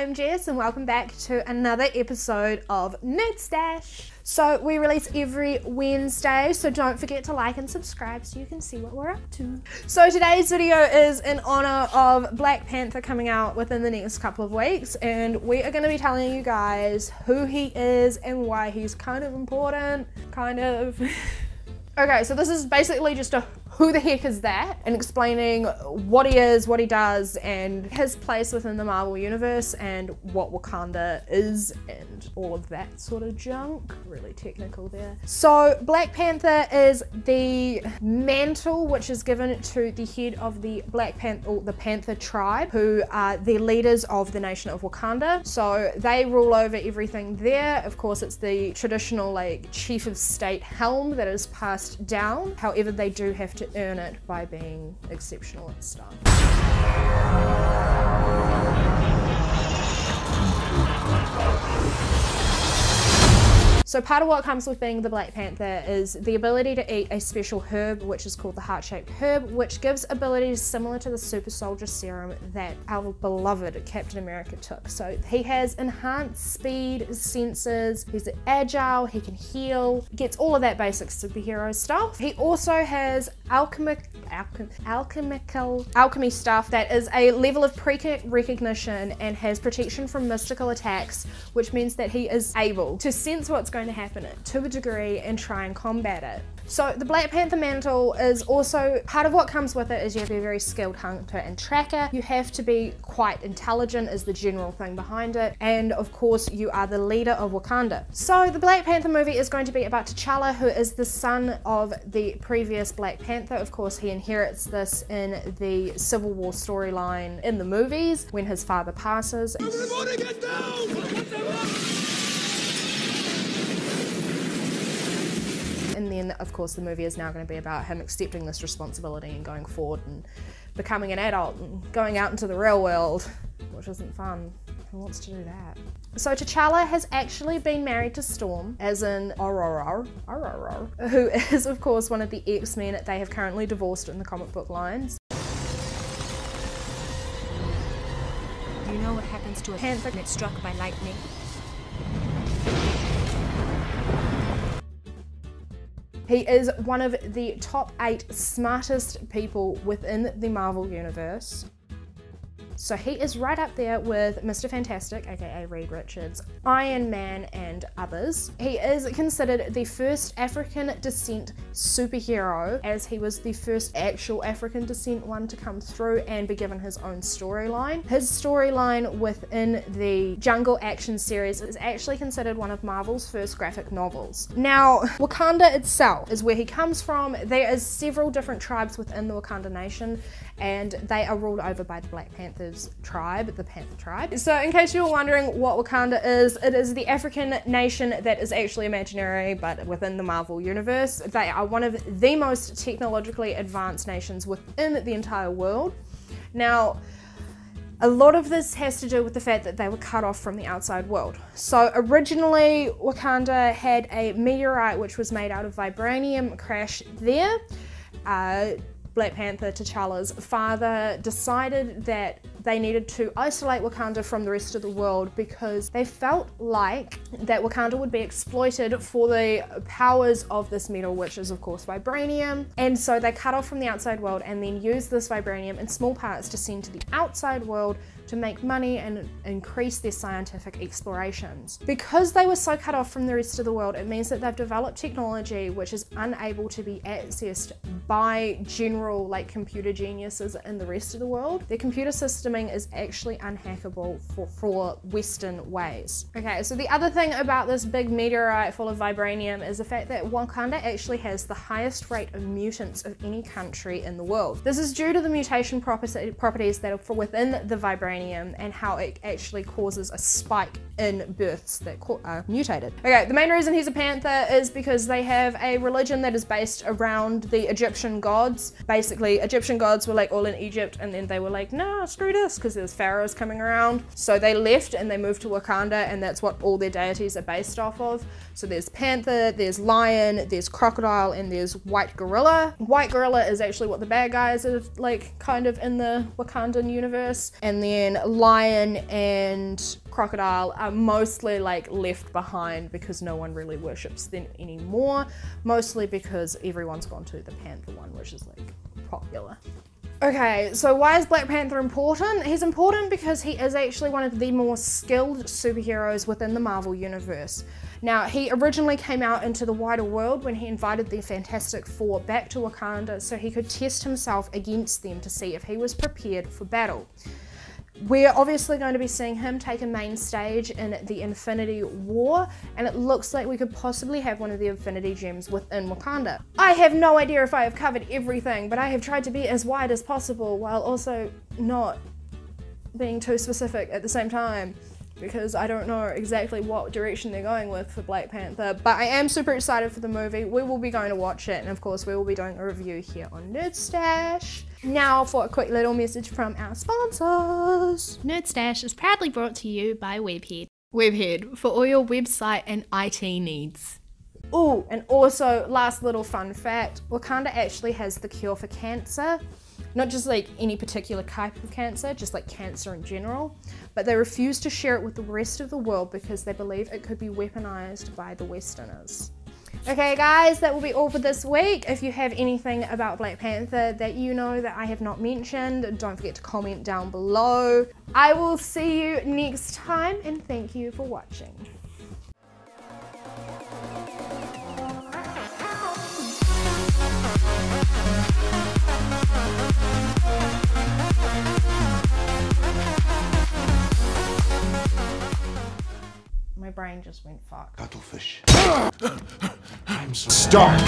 I'm Jess and welcome back to another episode of Nerdstache. So we release every Wednesday, so don't forget to like and subscribe so you can see what we're up to. So today's video is in honor of Black Panther coming out within the next couple of weeks, and we are going to be telling you guys who he is and why he's kind of important, Okay, so this is basically just a who the heck is that, and explaining what he is, what he does, and his place within the Marvel Universe, and what Wakanda is, and all of that sort of junk. Really technical there. So Black Panther is the mantle which is given to the head of the Black Panther, or the Panther tribe, who are the leaders of the nation of Wakanda. So they rule over everything there. Of course, it's the traditional like chief of state helm that is passed down. However, they do have to earn it by being exceptional at stuff. So part of what comes with being the Black Panther is the ability to eat a special herb, which is called the heart-shaped herb, which gives abilities similar to the super soldier serum that our beloved Captain America took. So he has enhanced speed, senses, he's agile, he can heal, gets all of that basic superhero stuff. He also has alchemy stuff that is a level of pre-recognition and has protection from mystical attacks, which means that he is able to sense what's going to happen to a degree and try and combat it. So the Black Panther mantle is also, part of what comes with it is you have to be a very skilled hunter and tracker. You have to be quite intelligent is the general thing behind it. And of course you are the leader of Wakanda. So the Black Panther movie is going to be about T'Challa, who is the son of the previous Black Panther. Of course he inherits this in the Civil War storyline in the movies when his father passes. Everybody get down! And then, of course, the movie is now going to be about him accepting this responsibility and going forward and becoming an adult and going out into the real world, which isn't fun. Who wants to do that? So T'Challa has actually been married to Storm, as in Aurora, who is, of course, one of the X-Men. They have currently divorced in the comic book lines. Do you know what happens to a panther when it's struck by lightning? He is one of the top 8 smartest people within the Marvel Universe. So he is right up there with Mr. Fantastic, aka Reed Richards, Iron Man, and others. He is considered the first African descent superhero, as he was the first actual African descent one to come through and be given his own storyline. His storyline within the Jungle Action series is actually considered one of Marvel's first graphic novels. Now, Wakanda itself is where he comes from. There is several different tribes within the Wakanda nation, and they are ruled over by the Black Panther's tribe, the Panther tribe. So in case you were wondering what Wakanda is, it is the African nation that is actually imaginary but within the Marvel Universe. They are one of the most technologically advanced nations within the entire world. Now, a lot of this has to do with the fact that they were cut off from the outside world. So originally Wakanda had a meteorite which was made out of vibranium crash there. Black Panther, T'Challa's father, decided that they needed to isolate Wakanda from the rest of the world because they felt like that Wakanda would be exploited for the powers of this metal, which is of course vibranium. And so they cut off from the outside world and then used this vibranium in small parts to send to the outside world to make money and increase their scientific explorations. Because they were so cut off from the rest of the world, it means that they've developed technology which is unable to be accessed by general like computer geniuses in the rest of the world. Their computer systeming is actually unhackable for Western ways. Okay, so the other thing about this big meteorite full of vibranium is the fact that Wakanda actually has the highest rate of mutants of any country in the world. This is due to the mutation properties that are within the vibranium and how it actually causes a spike in births that are mutated. Okay, the main reason he's a panther is because they have a religion that is based around the Egyptian gods. Basically, Egyptian gods were like all in Egypt, and then they were like, nah, screw this, because there's pharaohs coming around. So they left and they moved to Wakanda, and that's what all their deities are based off of. So there's panther, there's lion, there's crocodile, and there's white gorilla. White gorilla is actually what the bad guys are like kind of in the Wakandan universe. And then lion and crocodile are mostly like left behind because no one really worships them anymore. Mostly because everyone's gone to the panther one, which is like popular. Okay, so why is Black Panther important? He's important because he is actually one of the more skilled superheroes within the Marvel Universe. Now, he originally came out into the wider world when he invited the Fantastic Four back to Wakanda so he could test himself against them to see if he was prepared for battle. We're obviously going to be seeing him take a main stage in the Infinity War, and it looks like we could possibly have one of the Infinity Gems within Wakanda. I have no idea if I have covered everything, but I have tried to be as wide as possible while also not being too specific at the same time, because I don't know exactly what direction they're going with for Black Panther, but I am super excited for the movie. We will be going to watch it, and of course we will be doing a review here on Nerdstache. Now for a quick little message from our sponsors. Nerdstache is proudly brought to you by WEBHEAD. WEBHEAD, for all your website and IT needs. Oh, and also, last little fun fact, Wakanda actually has the cure for cancer. Not just like any particular type of cancer, just like cancer in general, but they refuse to share it with the rest of the world because they believe it could be weaponized by the Westerners. Okay guys, that will be all for this week. If you have anything about Black Panther that you know that I have not mentioned, don't forget to comment down below. I will see you next time, and thank you for watching. My brain just went fuck. Cuttlefish. I'm so... Stop!